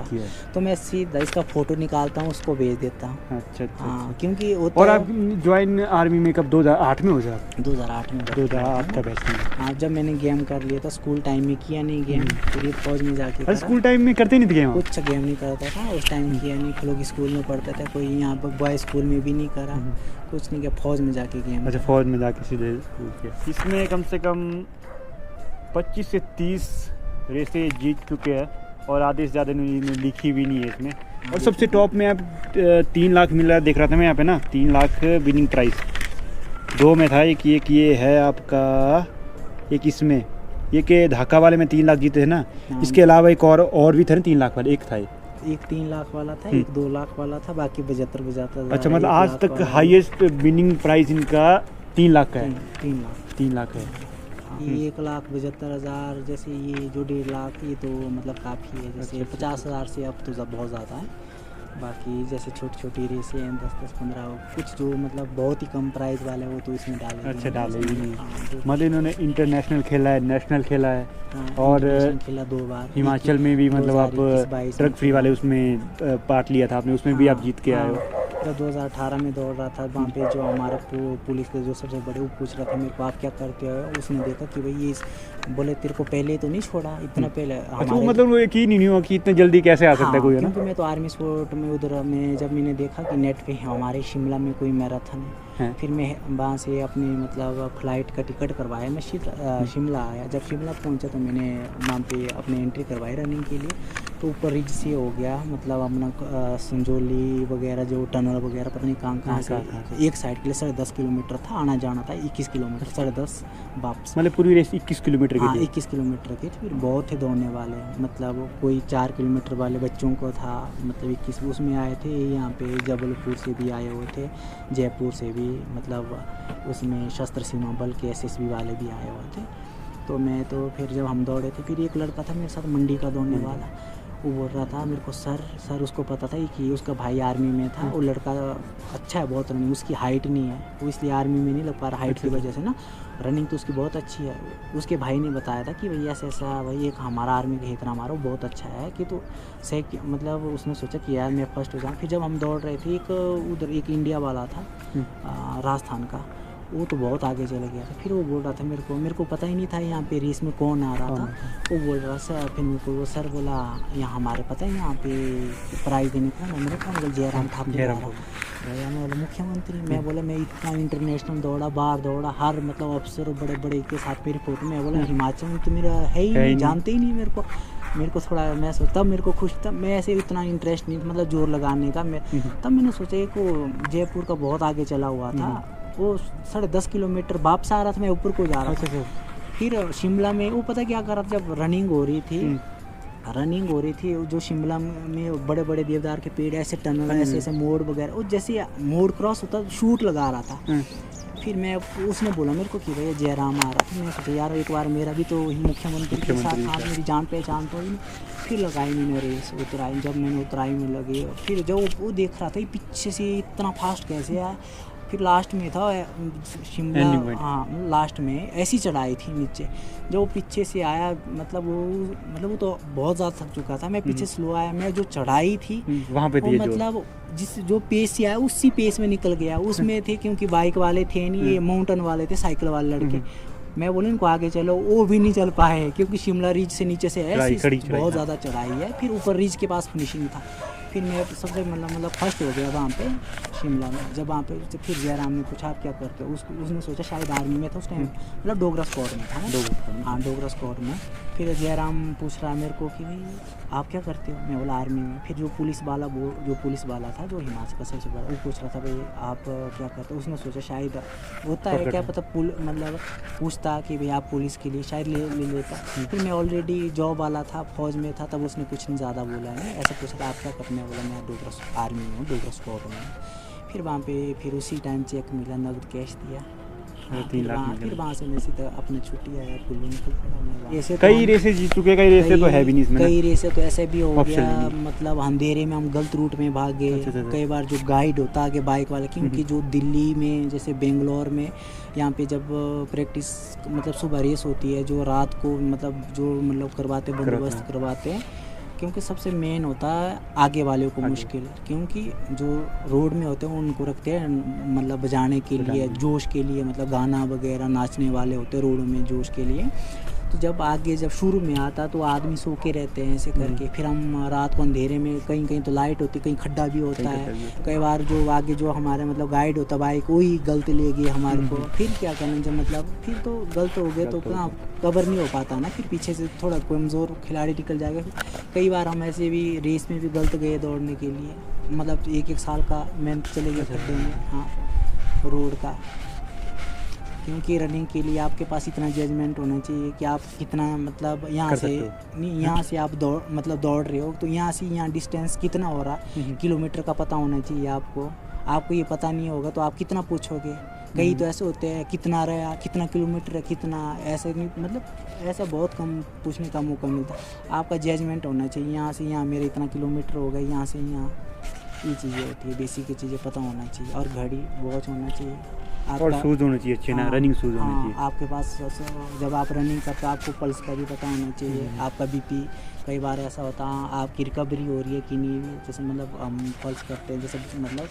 तो मैं सीधा इसका फोटो निकालता हूँ, उसको भेज देता हूँ। अच्छा। हाँ, क्योंकि और आप ज्वाइन आर्मी में कब 2008 में हो जाए? 2008 में। 2008 का बैच में। हाँ, जब मैंने गेम कर लिया था, स्कूल टाइम में किया नहीं गेम, फिर फौज में जाके अरे स्कूल टाइम में करते नहीं थे गेम? कुछ गेम नहीं करता था उस टाइम, किया नहीं, लोग स्कूल में पढ़ते थे, कोई यहाँ पर बॉय स्कूल में भी नहीं करा, कुछ नहीं किया, फौज में जाके गेम। अच्छा, फौज में जाके सीधे स्कूल किया। इसमें कम से कम 25 से 30 रेसें जीत चुके हैं और आधे से ज़्यादा इन्होंने लिखी भी नहीं है इसमें। और सबसे टॉप में अब 3 लाख मिल रहा है, देख रहा था मैं यहाँ पे ना, 3 लाख विनिंग प्राइस। 2 में था, एक ये है आपका, एक इसमें, ये के ढाका वाले में 3 लाख जीते थे ना, इसके अलावा एक और भी थे ना 3 लाख वाले, एक था एक 3 लाख वाला था, एक 2 लाख वाला था, बाकी 75 बजाता। अच्छा, मतलब आज तक हाईएस्ट विनिंग प्राइस इनका 3 लाख का है। 3 लाख है। ये 1,75,000, जैसे ये जो 1.5 लाख, ये तो मतलब काफ़ी है, जैसे 50,000 से अब तो बहुत ज़्यादा है। बाकी जैसे छोटी छोटी रेसें हैं 10-15, कुछ जो मतलब बहुत ही कम प्राइस वाले वो तो इसमें डाले। अच्छा, डाले ही नहीं। मतलब इन्होंने इंटरनेशनल खेला है, नेशनल खेला है, और खेला 2 बार हिमाचल में भी, मतलब आप ट्रक फ्री वाले उसमें पार्ट लिया था आपने, उसमें भी आप जीत के आए हो। जब 2018 में दौड़ रहा था, वहाँ पे जो हमारा पुलिस के जो सबसे बड़े, वो पूछ रहा था मेरे को आप क्या करते हो, उसने देखा कि भाई ये बोले तेरे को पहले तो नहीं छोड़ा, इतना पहले। अच्छा, मतलब वो यकीन ही नहीं हुआ कि इतने जल्दी कैसे आ सकता है कोई, है ना? क्योंकि मैं तो आर्मी स्पोर्ट में उधर में जब मैंने देखा कि नेट पे हमारे शिमला में कोई मैराथन है, फिर मैं वहाँ से अपनी मतलब फ्लाइट का टिकट करवाया, मैं शिमला आया। जब शिमला पहुँचा तो मैंने वहाँ पे अपनी एंट्री करवाई रनिंग के लिए, तो ऊपर रिज से हो गया, मतलब अपना संजौली वगैरह जो टनल वगैरह पता नहीं कहाँ से, एक साइड के लिए 10.5 किलोमीटर था, आना जाना था 21 किलोमीटर, 10.5 वापस, मतलब पूरी रेस 21 किलोमीटर की। 21 किलोमीटर की। फिर बहुत थे दौड़ने वाले, मतलब कोई 4 किलोमीटर वाले बच्चों को था, मतलब 21 उसमें आए थे। यहाँ पे जबलपुर से भी आए हुए थे, जयपुर से भी, मतलब उसमें सशस्त्र सीमा बल के SSB वाले भी आए हुए थे। तो मैं तो फिर जब हम दौड़े थे, फिर एक लड़का था मेरे साथ मंडी का दौड़ने वाला, वो बोल रहा था मेरे को सर उसको पता था कि उसका भाई आर्मी में था, वो लड़का अच्छा है बहुत रनिंग, उसकी हाइट नहीं है, वो इसलिए आर्मी में नहीं लग पा रहा, हाइट की वजह से ना, रनिंग तो उसकी बहुत अच्छी है। उसके भाई ने बताया था कि भैया ऐसा भाई एक हमारा आर्मी का हितरा हमारा बहुत अच्छा है, कि तो सही, मतलब उसने सोचा कि यार मैं फर्स्ट हो जाऊँ। फिर जब हम दौड़ रहे थे, एक उधर एक इंडिया वाला था राजस्थान का, वो तो बहुत आगे चला गया था। फिर वो बोल रहा था मेरे को पता ही नहीं था यहाँ पे रेस में कौन आ रहा था। वो बोल रहा सर, फिर मेरे को वो सर बोला यहाँ हमारे पता है यहाँ पे प्राइज देने कौन है, मेरे कौन बोला जयराम ठाकुर भैया, मैं बोला मुख्यमंत्री। मैं बोला मैं इतना इंटरनेशनल दौड़ा, बाहर दौड़ा, हर मतलब अफसर बड़े बड़े के साथ मेरी फोटो। मैं बोला हिमाचल में तो मेरा है ही नहीं, जानते ही नहीं मेरे को थोड़ा, मैं सोचता मेरे को खुश था, मैं ऐसे इतना इंटरेस्ट नहीं, मतलब जोर लगाने का मैं, तब मैंने सोचा एक वो जयपुर का बहुत आगे चला हुआ था, वो 10.5 किलोमीटर वापस आ रहा था, मैं ऊपर को जा रहा था। फिर शिमला में वो पता क्या कर रहा था, जब रनिंग हो रही थी जो शिमला में बड़े बड़े देवदार के पेड़, ऐसे टनल, ऐसे मोड़ वगैरह, वो जैसे मोड़ क्रॉस होता शूट लगा रहा था। फिर मैं, उसने बोला मेरे को कि भैया जयराम आ रहा था। मैं सोचा यार एक बार मेरा भी तो मुख्यमंत्री के साथ आप मेरी जान पहचान तो ही। फिर लगाई मैंने रेस, उतराई। जब मैंने उतराई में लगे, फिर जब वो देख रहा था पीछे से इतना फास्ट कैसे आया। फिर लास्ट में था शिमला, हाँ लास्ट में ऐसी चढ़ाई थी नीचे, जो वो पीछे से आया, मतलब वो तो बहुत ज़्यादा थक चुका था, मैं पीछे स्लो आया, मैं जो चढ़ाई थी वहाँ पे थी, मतलब जो पेस से आया उसी पेस में निकल गया, उसमें थे, क्योंकि बाइक वाले थे नहीं, ये माउंटेन वाले थे, साइकिल वाले लड़के। मैं बोला इनको आगे चलो, वो भी नहीं चल पाए, क्योंकि शिमला रिज से नीचे से ऐसी बहुत ज़्यादा चढ़ाई है। फिर ऊपर रिज के पास फिनिशिंग था। फिर मैं सबसे मतलब फर्स्ट हो गया वहाँ पे शिमला में। जब वहाँ पे फिर जयराम ने पूछा आप क्या करते हो, उसने सोचा शायद आर्मी में था उस टाइम, मतलब डोगरा स्क्वाड में था ना, हाँ डोगरा स्क्वाड में। फिर जयराम पूछ रहा मेरे को कि भाई आप क्या करते हो, मैं बोला आर्मी में। फिर जो पुलिस वाला था जो हिमाचल का सबसे बड़ा, वो पूछ रहा था भाई आप क्या करते हो। उसने सोचा शायद होता है क्या पता मतलब पूछता कि भाई आप पुलिस के लिए शायद ले लेता। फिर मैं ऑलरेडी जॉब वाला था, फौज में था, तब उसने कुछ नहीं ज़्यादा बोला नहीं, ऐसा पूछा आप क्या करते। मैं बोला मैं डोगरा आर्मी में हूँ, डोगरा स्क्वाड में। फिर वहाँ पे फिर उसी टाइम चेक मिला, नगद कैश दिया। फिर वहाँ से मैं सीधा अपने छुट्टी आया, कुल्लू निकल पड़ा। ऐसे कई रेसें जीत चुके, कई रेसें तो है भी नहीं इसमें। कई रेसें तो ऐसे भी हो गया, मतलब अंधेरे में हम गलत रूट में भाग गए। कई बार जो गाइड होता आगे बाइक वाला, क्योंकि जो दिल्ली में जैसे बेंगलोर में यहाँ पे जब प्रैक्टिस मतलब सुबह रेस होती है, जो रात को मतलब करवाते, बंदोबस्त करवाते हैं, क्योंकि सबसे मेन होता है आगे वाले को मुश्किल, क्योंकि जो रोड में होते हैं उनको रखते हैं मतलब बजाने के लिए, जोश के लिए, मतलब गाना वगैरह नाचने वाले होते हैं रोडों में जोश के लिए। तो जब शुरू में आता तो आदमी सो के रहते हैं ऐसे करके। फिर हम रात को अंधेरे में, कहीं तो लाइट होती, कहीं खड्डा भी होता है। कई बार जो आगे जो हमारे मतलब गाइड होता बाइक, वही गलत ले गई हमारे को। फिर क्या करना, जब मतलब फिर तो गलत हो गए तो कहाँ कवर नहीं हो पाता ना, फिर पीछे से थोड़ा कमज़ोर खिलाड़ी निकल जाएगा। कई बार हम ऐसे भी रेस में भी गलत गए दौड़ने के लिए, मतलब 1 साल का मेहनत चले गए खड्डे में, हाँ रोड का। क्योंकि रनिंग के लिए आपके पास इतना जजमेंट होना चाहिए कि आप कितना मतलब यहाँ से आप दौड़ रहे हो, तो यहाँ से यहाँ डिस्टेंस कितना हो रहा, किलोमीटर का पता होना चाहिए आपको ये पता नहीं होगा तो आप कितना पूछोगे। कई तो ऐसे होते हैं कितना रहा, कितना किलोमीटर है, कितना, ऐसे नहीं, मतलब ऐसा बहुत कम पूछने का मौका मिलता। आपका जजमेंट होना चाहिए, यहाँ से यहाँ मेरे इतना किलोमीटर हो गया, यहाँ से यहाँ, ये चीज़ें होती है, बेसिक चीज़ें पता होना चाहिए। और घड़ी वॉच होना चाहिए, और शूज़ होने चाहिए अच्छे ना, रनिंग शूज़ होने चाहिए आपके पास। जब आप रनिंग करते हो आपको पल्स का भी पता होना चाहिए, आपका बीपी। कई बार ऐसा होता है आपकी रिकवरी हो रही है कि नहीं, जैसे मतलब हम पल्स करते हैं, जैसे मतलब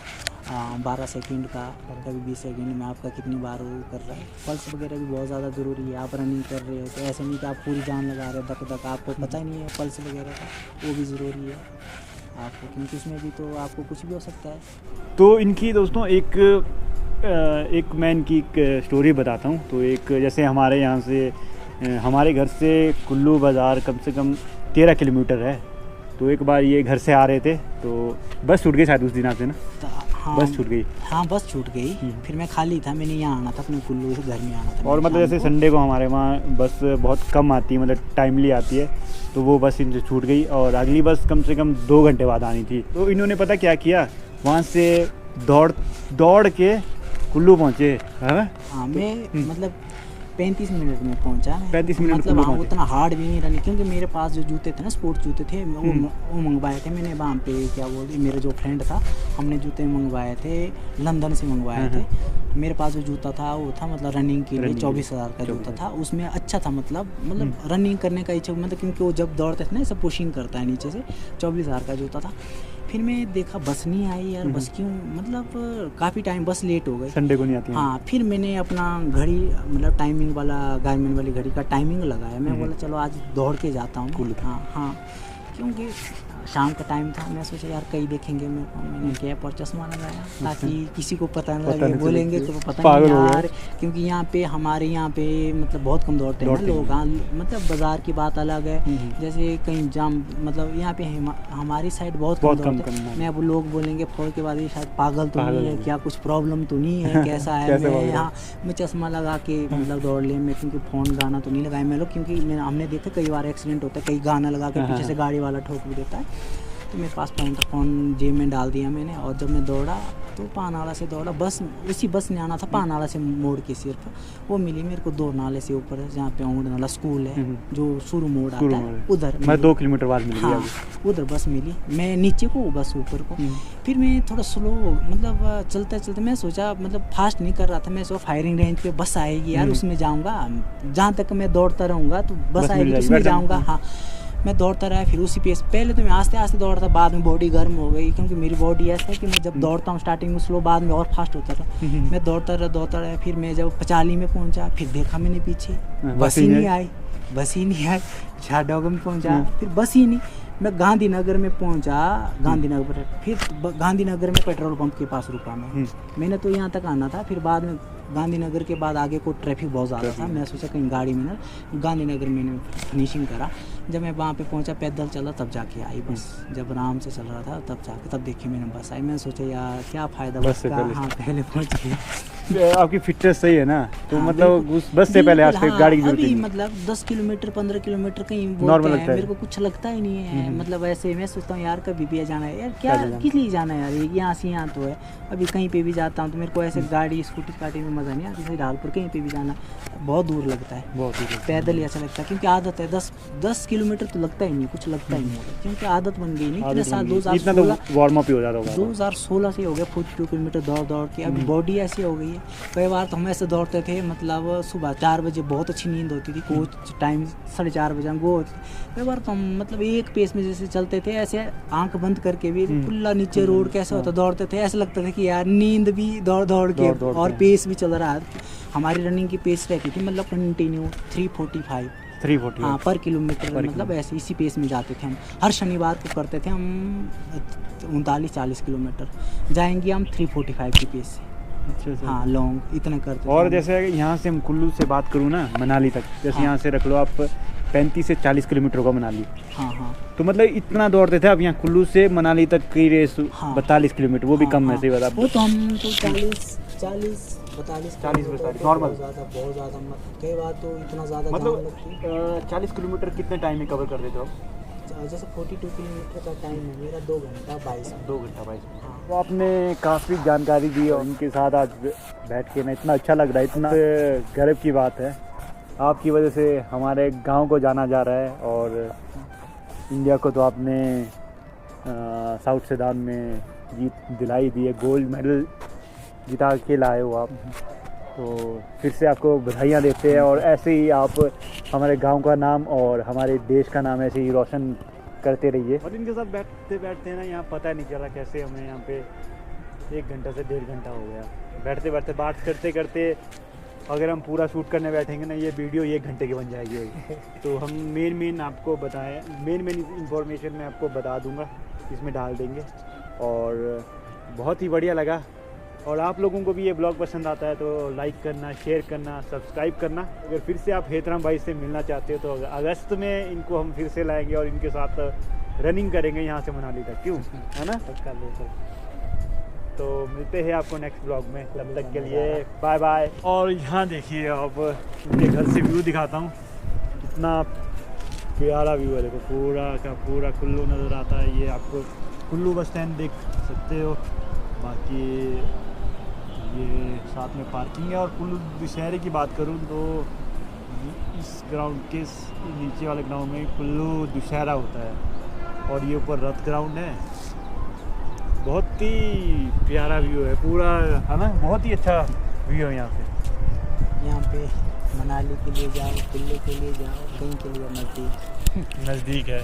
12 सेकंड का, कभी 20 सेकंड में आपका कितनी बार वो कर रहा है। पल्स वगैरह भी बहुत ज़्यादा ज़रूरी है। आप रनिंग कर रहे हो तो ऐसे नहीं कि आप पूरी जान लगा रहे हो धक आपको पता ही नहीं है पल्स वगैरह का, वो भी ज़रूरी है आपको, क्योंकि उसमें भी तो आपको कुछ भी हो सकता है। तो इनकी दोस्तों एक मैं इनकी एक स्टोरी बताता हूँ। तो एक जैसे हमारे यहाँ से हमारे घर से कुल्लू बाज़ार कम से कम 13 किलोमीटर है। तो एक बार ये घर से आ रहे थे तो बस छूट गई शायद उस दिन आपसे ना। हाँ, बस छूट गई। हाँ बस छूट गई। फिर मैं खाली था, मैंने यहाँ आना था, अपने कुल्लू से घर में आना था। और मतलब जैसे संडे को हमारे वहाँ बस बहुत कम आती है, मतलब टाइमली आती है, तो वो बस इनसे छूट गई और अगली बस कम से कम 2 घंटे बाद आनी थी। तो इन्होंने पता क्या किया, वहाँ से दौड़ के कुल्लू पहुँचे। हाँ मैं मतलब 35 मिनट में पहुंचा। 35 मिनट मतलब हाँ उतना हार्ड भी नहीं रनिंग, क्योंकि मेरे पास जो जूते थे ना, स्पोर्ट्स जूते थे, वो मंगवाए थे मैंने वहाँ पे, क्या बोलते, मेरे जो फ्रेंड था, हमने जूते मंगवाए थे, लंदन से मंगवाए थे। मेरे पास जो जूता था वो था मतलब रनिंग के लिए 24,000 का जूता था। उसमें अच्छा था, मतलब रनिंग करने का इच्छा, मतलब क्योंकि वो जब दौड़ते थे ना सब पुशिंग करता है नीचे से, 24,000 का जूता था। फिर मैं देखा बस नहीं आई यार, बस क्यों, मतलब काफ़ी टाइम बस लेट हो गई, संडे को नहीं आती। हाँ फिर मैंने अपना घड़ी मतलब टाइमिंग वाला गारमेंट वाली घड़ी का टाइमिंग लगाया। मैं बोला चलो आज दौड़ के जाता हूँ। हाँ क्योंकि शाम का टाइम था, मैं सोचा यार कहीं देखेंगे मेरे को, मैंने कैप और चश्मा लगाया ताकि किसी को पता न लगे, बोलेंगे तो पता नहीं यार, क्योंकि यहाँ पे हमारे यहाँ पे मतलब बहुत कम दौड़ते हैं लोग। हाँ मतलब बाज़ार की बात अलग है, जैसे कहीं जाम, मतलब यहाँ पे हमारी साइड बहुत कम दौड़ते हैं। मैं अब लोग बोलेंगे फौज के बाद ये शायद पागल तो नहीं है क्या, कुछ प्रॉब्लम तो नहीं है, कैसा है। मैं यहाँ मैं चश्मा लगा के मतलब दौड़ ले, मैं क्योंकि फ़ोन गाना तो नहीं लगाया मैं लोग, क्योंकि हमने देखा कई बार एक्सीडेंट होता है, कई गाना लगा के पीछे से गाड़ी वाला ठोक भी देता है। तो मेरे पास फ़ोन जेब में डाल दिया मैंने, और जब मैं दौड़ा तो पानाला से दौड़ा, बस उसी बस ने आना था, पानाला से मोड़ के सिर्फ वो मिली मेरे को 2 नाले से ऊपर, जहाँ पे औंड नाला स्कूल है, जो शुरू मोड़ आता है उधर, मैं 2 किलोमीटर बाद मिली। हाँ उधर बस मिली, मैं नीचे को बस ऊपर को। फिर मैं थोड़ा स्लो मतलब चलते मैं सोचा, मतलब फास्ट नहीं कर रहा था, मैं सोचा फायरिंग रेंज पे बस आएगी यार, उसमें जाऊँगा, जहाँ तक मैं दौड़ता रहूँगा तो बस आएगी, उसमें जाऊँगा। हाँ मैं दौड़ता रहा, फिर उसी पेस, पहले तो मैं आस्ते आस्ते दौड़ता, बाद में बॉडी गर्म हो गई, क्योंकि मेरी बॉडी ऐसा है कि मैं जब दौड़ता हूँ स्टार्टिंग में स्लो, बाद में और फास्ट होता था। मैं दौड़ता रहा। फिर मैं जब पचाली में पहुँचा, फिर देखा मैंने पीछे बस ही नहीं आई, झाडोग में पहुँचा, फिर बस ही नहीं। मैं गांधीनगर में पहुंचा, गांधीनगर, फिर गांधीनगर में पेट्रोल पंप के पास रुका मैं। मैंने तो यहाँ तक आना था, फिर बाद में गांधीनगर के बाद आगे को ट्रैफिक बहुत ज़्यादा था, मैं सोचा कहीं गाड़ी में ना, गांधीनगर मैंने फिनिशिंग करा। जब मैं वहाँ पे पहुँचा, पैदल चला, तब जाके आई बस। जब आराम से चल रहा था तब देखी मैंने बस आई। मैंने सोचा यार क्या फ़ायदा बस का, हाँ पहले पहुँच गया। आपकी फिटनेस सही है ना, तो हाँ, मतलब उस बस से पहले आज तक गाड़ी की जरूरत अभी नहीं। मतलब 10 किलोमीटर 15 किलोमीटर कहीं नॉर्मल बोलते लगता हैं, है। मेरे को कुछ लगता ही नहीं है। मतलब ऐसे मैं सोचता हूँ यार कभी भी जाना है यार, क्या किस लिए जाना है यार, यहाँ से यहाँ तो है। अभी कहीं पे भी जाता हूँ तो मेरे को ऐसे गाड़ी स्कूटी काटी में मज़ा नहीं आता। जैसे ढालपुर कहीं पे भी जाना बहुत दूर लगता है, बहुत दूर। पैदल ही अच्छा लगता है, क्योंकि आदत है। 10 किलोमीटर तो लगता ही नहीं, कुछ लगता ही नहीं होगा, क्योंकि आदत बन गई। नहीं इतने साल, इतना तो वार्म अप ही हो जाता होगा। 2016 से हो गया 42 किलोमीटर दौड़ के। अभी बॉडी ऐसी हो गई है। कई बार तो हम ऐसे दौड़ते थे, मतलब सुबह 4 बजे बहुत अच्छी नींद होती थी, कोच टाइम 4:30 बजे हमको होती थी। कई बार तो हम मतलब एक पेस में जैसे चलते थे, ऐसे आंख बंद करके भी खुला नीचे रोड कैसे होता दौड़ते थे, ऐसे लगता था कि यार नींद भी दौड़ के और पेस भी चल रहा है। हमारी रनिंग की पेस रहती थी मतलब कंटिन्यू 340 हाँ पर किलोमीटर, मतलब ऐसे इसी पेस में जाते थे हम। हर शनिवार को करते थे हम 39-40 किलोमीटर जाएंगे हम 345 की पेस से। अच्छा। हाँ लॉन्ग इतना करते और थे। जैसे यहाँ से हम कुल्लू से बात करूँ ना मनाली तक, जैसे हाँ। यहाँ से रख लो आप 35 से 40 किलोमीटर होगा मनाली। हाँ तो मतलब इतना दौड़ते थे आप यहाँ कुल्लू से मनाली तक की रेस। हाँ। 42 किलोमीटर, वो भी कम है, सही बता। वो तो हम तो 40 42 नॉर्मल। बहुत ज़्यादा कई बार तो इतना ज़्यादा मतलब 40 किलोमीटर कितने टाइम में कवर कर देते हो आप? जैसे 42 किलोमीटर का टाइम है मेरा 2 घंटा 22। 2 घंटा 22। हाँ। तो आपने काफ़ी जानकारी दी और उनके साथ आज बैठ के ना इतना अच्छा लग रहा है, इतना गर्व की बात है। आपकी वजह से हमारे गांव को जाना जा रहा है, और इंडिया को तो आपने साउथ सुडान में जीत दिलाई दी है, गोल्ड मेडल जिता के लाए हो आप। तो फिर से आपको बधाइयाँ देते हैं, और ऐसे ही आप हमारे गांव का नाम और हमारे देश का नाम ऐसे ही रोशन करते रहिए। और इनके साथ बैठते बैठते ना यहाँ पता नहीं चला कैसे हमें यहाँ पे 1 घंटा से 1.5 घंटा हो गया। बैठते बैठते बात करते करते अगर हम पूरा शूट करने बैठेंगे ना, ये वीडियो 1 घंटे की बन जाएगी। तो हम मेन आपको बताएं, मेन इंफॉर्मेशन मैं आपको बता दूंगा, इसमें डाल देंगे। और बहुत ही बढ़िया लगा। और आप लोगों को भी ये ब्लॉग पसंद आता है तो लाइक करना, शेयर करना, सब्सक्राइब करना। अगर फिर से आप हेतराम भाई से मिलना चाहते हो तो अगस्त में इनको हम फिर से लाएंगे और इनके साथ रनिंग करेंगे यहाँ से मनाली तक, क्यों है ना। तो मिलते हैं आपको नेक्स्ट ब्लॉग में, तब तक के लिए बाय बाय। और यहाँ देखिए अब इनके घर से व्यू दिखाता हूँ, कितना प्यारा व्यू है। देखो पूरा का पूरा कुल्लू नज़र आता है। ये आपको कुल्लू बस स्टैंड देख सकते हो, बाकी ये साथ में पार्किंग है। और कुल्लू दशहरे की बात करूँ तो इस ग्राउंड के नीचे वाले ग्राउंड में कुल्लू दशहरा होता है, और ये ऊपर रथ ग्राउंड है। बहुत ही प्यारा व्यू है पूरा, है ना, बहुत ही अच्छा व्यू है यहाँ से। यहाँ पे मनाली के लिए जाओ, कुल्लू के लिए जाओ, कहीं के लिए नज़दीक नज़दीक है।